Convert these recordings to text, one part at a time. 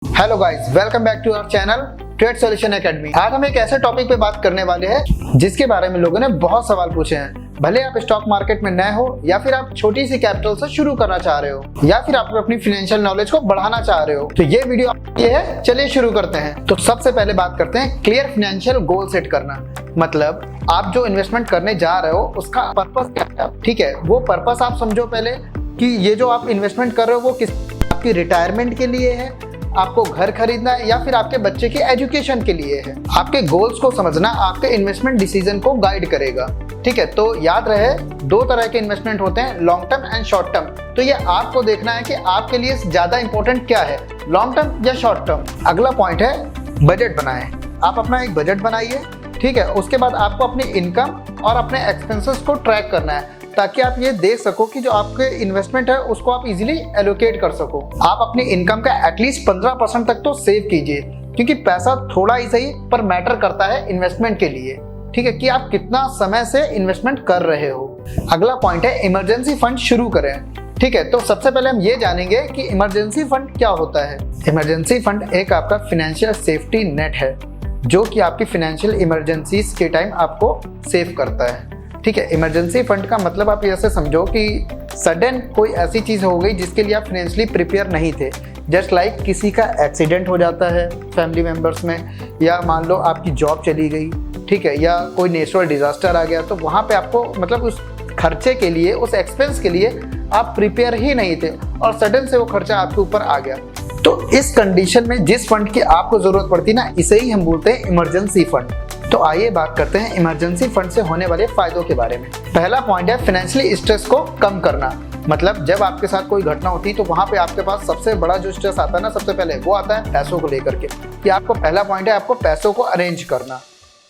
Hello guys, welcome back to our channel trade solution academy. आज हम एक ऐसे टॉपिक पे बात करने वाले हैं जिसके बारे में लोगों ने बहुत सवाल पूछे हैं। भले आप स्टॉक मार्केट में नए हो या फिर आप छोटी सी कैपिटल से शुरू करना चाह रहे हो या फिर आप अपनी फाइनेंशियल नॉलेज को बढ़ाना चाह रहे हो, तो ये वीडियो ये है। चलिए शुरू करते हैं। तो सबसे पहले बात करते हैं क्लियर फाइनेंशियल गोल सेट करना। मतलब आप जो इन्वेस्टमेंट करने जा रहे हो उसका पर्पस क्या है। ठीक है, वो पर्पस आप समझो पहले कि ये जो आप इन्वेस्टमेंट कर रहे हो वो किस आपकी रिटायरमेंट के लिए है, आपको घर खरीदना है या फिर आपके बच्चे के एजुकेशन के लिए है। आपके गोल्स को समझना आपके इन्वेस्टमेंट डिसीजन को गाइड करेगा। ठीक है, तो याद रहे दो तरह के इन्वेस्टमेंट होते हैं, long term and short term. तो ये आपको देखना है कि आपके लिए ज्यादा इंपॉर्टेंट क्या है, लॉन्ग टर्म या शॉर्ट टर्म। अगला पॉइंट है बजट बनाएं। आप अपना एक बजट बनाइए। ठीक है, उसके बाद आपको अपनी इनकम और अपने एक्सपेंसेस को ट्रैक करना है ताकि आप ये देख सको कि जो आपके इन्वेस्टमेंट है उसको आप इजीली एलोकेट कर सको। आप अपनी इनकम का एटलीस्ट 15% तक तो सेव कीजिए, क्योंकि पैसा थोड़ा ही सही पर मैटर करता है इन्वेस्टमेंट के लिए। ठीक है, कि आप कितना समय से इन्वेस्टमेंट कर रहे हो। अगला पॉइंट है इमरजेंसी फंड शुरू करें। ठीक है, तो सबसे पहले हम ये जानेंगे कि इमरजेंसी फंड क्या होता है। इमरजेंसी फंड एक आपका फाइनेंशियल सेफ्टी नेट है जो कि आपकी फाइनेंशियल इमरजेंसीज के टाइम आपको सेव करता है। ठीक है, इमरजेंसी फंड का मतलब आप ऐसे समझो कि सडन कोई ऐसी चीज हो गई जिसके लिए आप फाइनेंशियली प्रिपेयर नहीं थे। जस्ट लाइक किसी का एक्सीडेंट हो जाता है फैमिली मेंबर्स में, या मान लो आपकी जॉब चली गई, ठीक है, या कोई नेचुरल डिजास्टर आ गया, तो वहाँ पे आपको मतलब उस खर्चे के लिए, उस एक्सपेंस के लिए आप प्रिपेयर ही नहीं थे और सडन से वो खर्चा आपके ऊपर आ गया। तो इस कंडीशन में जिस फंड की आपको जरूरत पड़ती ना, इसे ही हम बोलते हैं इमरजेंसी फंड। तो आइए बात करते हैं इमरजेंसी फंड से होने वाले फायदों के बारे में। पहला पॉइंट है फाइनेंशियली स्ट्रेस को कम करना। मतलब जब आपके साथ कोई घटना होती है तो वहां पे आपके पास सबसे बड़ा जो स्ट्रेस आता है ना, सबसे पहले वो आता है पैसों को लेकर के, कि आपको पहला पॉइंट है आपको पैसों को अरेंज करना।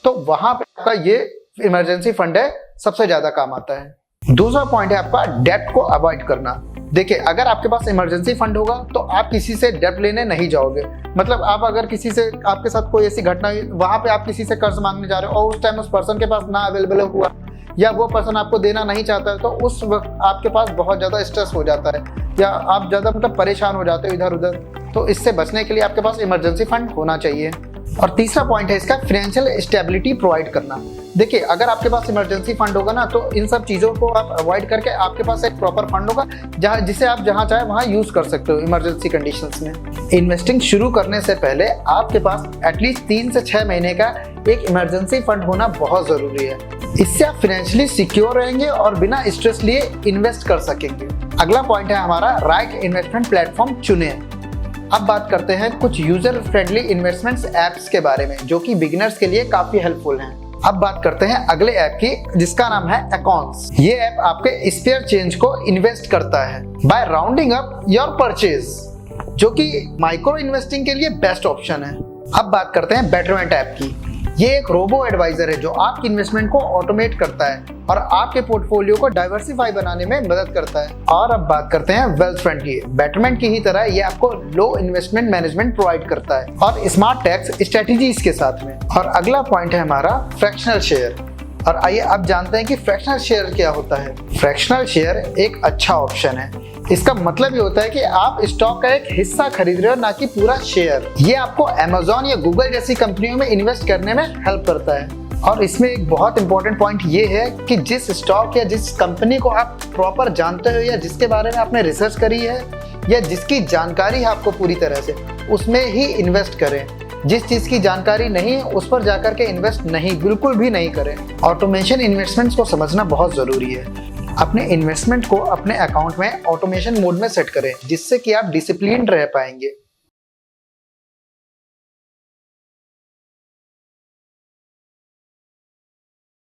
तो वहां पे आपका ये इमरजेंसी फंड है, सबसे ज्यादा काम आता है। दूसरा पॉइंट है आपका डेब्ट को अवॉइड करना। देखिए, अगर आपके पास इमरजेंसी फंड होगा तो आप किसी से डेब्ट लेने नहीं जाओगे। मतलब आप अगर किसी से, आपके साथ कोई ऐसी घटना हुई, वहां पे आप किसी से कर्ज मांगने जा रहे हो और उस टाइम उस पर्सन के पास ना अवेलेबल हुआ या वो पर्सन आपको देना नहीं चाहता है, तो उस वक्त आपके पास बहुत ज्यादा स्ट्रेस हो जाता है या आप ज्यादा मतलब परेशान हो जाते हो इधर उधर। तो इससे बचने के लिए आपके पास इमरजेंसी फंड होना चाहिए। और तीसरा पॉइंट है इसका फाइनेंशियल स्टेबिलिटी प्रोवाइड करना। देखिए, अगर आपके पास इमरजेंसी फंड होगा ना, तो इन सब चीजों को आप अवॉइड करके आपके पास एक प्रॉपर फंड होगा जहां जिसे आप जहां चाहे वहां यूज कर सकते हो इमरजेंसी कंडीशंस में। इन्वेस्टिंग शुरू करने से पहले आपके पास एटलीस्ट 3 से 6 महीने का एक इमरजेंसी फंड होना बहुत जरूरी है। इससे आप फाइनेंशियली सिक्योर रहेंगे और बिना स्ट्रेस लिए इन्वेस्ट कर सकेंगे। अगला पॉइंट है हमारा राइट इन्वेस्टमेंट प्लेटफॉर्म चुने। अब बात करते हैं कुछ यूजर फ्रेंडली इन्वेस्टमेंट्स ऐप्स के बारे में जो कि बिगिनर्स के लिए काफी हेल्पफुल हैं। अब बात करते हैं अगले ऐप की जिसका नाम है अकाउंट्स। ये ऐप आपके स्पेयर चेंज को इन्वेस्ट करता है by rounding up your purchase, जो कि माइक्रो इन्वेस्टिंग के लिए बेस्ट ऑप्शन है। अब बात करते हैं बेटरमेंट ऐप की। ये एक रोबो एडवाइजर है जो आपकी इन्वेस्टमेंट को ऑटोमेट करता है और आपके पोर्टफोलियो को डाइवर्सिफाई बनाने में मदद करता है। और अब बात करते हैं वेल्थ फ्रंट की। बेटरमेंट की ही तरह ये आपको लो इन्वेस्टमेंट मैनेजमेंट प्रोवाइड करता है और स्मार्ट टैक्स स्ट्रेटेजीज के साथ में। और अगला पॉइंट है हमारा फ्रैक्शनल शेयर। और आइए अब जानते हैं कि फ्रैक्शनल शेयर क्या होता है। फ्रैक्शनल शेयर एक अच्छा ऑप्शन है। इसका मतलब ये होता है कि आप स्टॉक का एक हिस्सा खरीद रहे हो, ना कि पूरा शेयर। ये आपको अमेज़न या गूगल जैसी कंपनियों में इन्वेस्ट करने में हेल्प करता है। और इसमें एक बहुत इंपॉर्टेंट पॉइंट ये है कि जिस स्टॉक या जिस कंपनी को आप प्रॉपर जानते हो या जिसके बारे में आपने रिसर्च करी है या जिसकी जानकारी है आपको पूरी तरह से, उसमें ही इन्वेस्ट करें। जिस चीज की जानकारी नहीं है उस पर जाकर के इन्वेस्ट बिल्कुल भी नहीं करें। ऑटोमेशन इन्वेस्टमेंट्स को समझना बहुत जरूरी है। अपने इन्वेस्टमेंट को अपने अकाउंट में ऑटोमेशन मोड में सेट करें जिससे कि आप डिसिप्लिन्ड रह पाएंगे।